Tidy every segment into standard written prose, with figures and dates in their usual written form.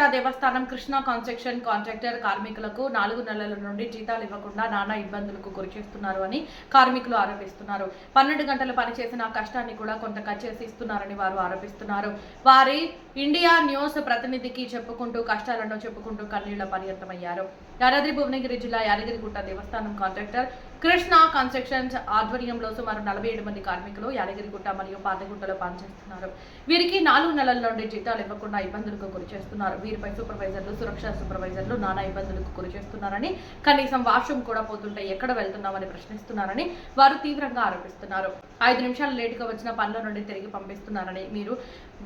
యాదగిరిగుట్ట దేవస్థానం Krishna construction contractor కార్మికులకు 4 నెలల నుండి జీతాలు ఇవ్వకుండా నానా ఇబ్బందులకు గురిచేస్తున్నారు అని కార్మికులు ఆరోపిస్తున్నారు. 12 గంటలు పనిచేసిన కష్టాన్ని కూడా కొంత కట్ చేసి ఇస్తున్నారని వారు ఆరోపిస్తున్నారు. వారి ఇండియా న్యూస్ ప్రతినిధికి చెప్పుకుంటూ కష్టాలను చెప్పుకుంటూ కన్నీళ్ల పర్యంతమయ్యారు. యాదాద్రి భువనగిరి జిల్లా యాదగిరిగుట్ట దేవస్థానం కాంట్రాక్టర్ కృష్ణ కన్స్ట్రక్షన్స్ ఆధ్వర్యంలో సుమారు 47 మంది కార్మికులు యాదగిరిగుట్ట మరియు పాతగుట్టలో పనిచేస్తున్నారు. వీరికి 4 నెలల నుండి జీతాలు ఇవ్వకుండా ఇబ్బందులకు గురిచేస్తున్నారు. వీరిపై సూపర్వైజర్లు, సురక్షా సూపర్వైజర్లు నానా ఇబ్బందులకు గురిచేస్తున్నారని, కనీసం వాష్రూమ్ కూడా పోతుంటే ఎక్కడ వెళ్తున్నామని ప్రశ్నిస్తున్నారని వారు తీవ్రంగా ఆరోపిస్తున్నారు. 5 నిమిషాలు లేటుగా వచ్చిన పనుల నుండి తిరిగి పంపిస్తున్నారని, మీరు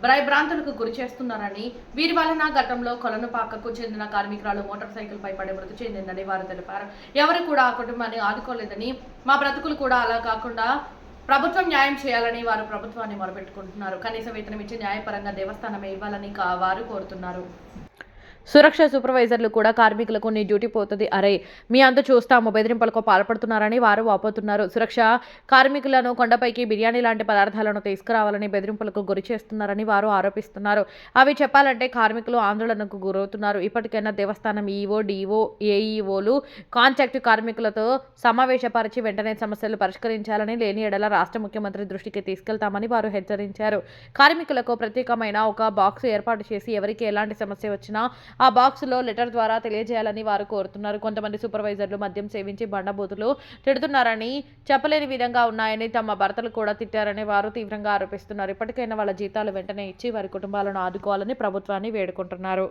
భయభ్రాంతులకు గురి చేస్తున్నారని, వీరి వలన గతంలో కొలనుపాకకు చెందిన కార్మికురాలు మోటార్ సైకిల్ పై పడి మృతి చెందిందని వారు తెలిపారు. ఎవరు కూడా ఆ కుటుంబాన్ని ఆదుకోలేదని, మా బ్రతుకులు కూడా అలా కాకుండా ప్రభుత్వం న్యాయం చేయాలని వారు ప్రభుత్వాన్ని మొరపెట్టుకుంటున్నారు. కనీస వేతనం ఇచ్చి న్యాయపరంగా దేవస్థానమే ఇవ్వాలని వారు కోరుతున్నారు. సురక్ష సూపర్వైజర్లు కూడా కార్మికులకు నీ డ్యూటీ పోతుంది, అరే మీ అంత చూస్తాము బెదిరింపులకు పాల్పడుతున్నారని వారు వాపోతున్నారు. సురక్ష కార్మికులను కొండపైకి బిర్యానీ లాంటి పదార్థాలను తీసుకురావాలని బెదిరింపులకు గురి చేస్తున్నారని వారు ఆరోపిస్తున్నారు. అవి చెప్పాలంటే కార్మికులు ఆందోళనకు గురవుతున్నారు. ఇప్పటికైనా దేవస్థానం ఈవో, డిఓ, ఏఈఓలు కాంట్రాక్టు కార్మికులతో సమావేశపరిచి వెంటనే సమస్యలు పరిష్కరించాలని, లేని ఎడల రాష్ట్ర ముఖ్యమంత్రి దృష్టికి తీసుకెళ్తామని వారు హెచ్చరించారు. కార్మికులకు ప్రత్యేకమైన ఒక బాక్స్ ఏర్పాటు చేసి ఎవరికి ఎలాంటి సమస్య వచ్చినా ఆ బాక్సులో లెటర్ ద్వారా తెలియజేయాలని వారు కోరుతున్నారు. కొంతమంది సూపర్వైజర్లు మద్యం సేవించి బండబూతులు తిడుతున్నారని, చెప్పలేని విధంగా ఉన్నాయని, తమ భర్తలు కూడా తిట్టారని వారు తీవ్రంగా ఆరోపిస్తున్నారు. ఇప్పటికైనా వాళ్ళ జీతాలు వెంటనే ఇచ్చి వారి కుటుంబాలను ఆదుకోవాలని ప్రభుత్వాన్ని వేడుకుంటున్నారు.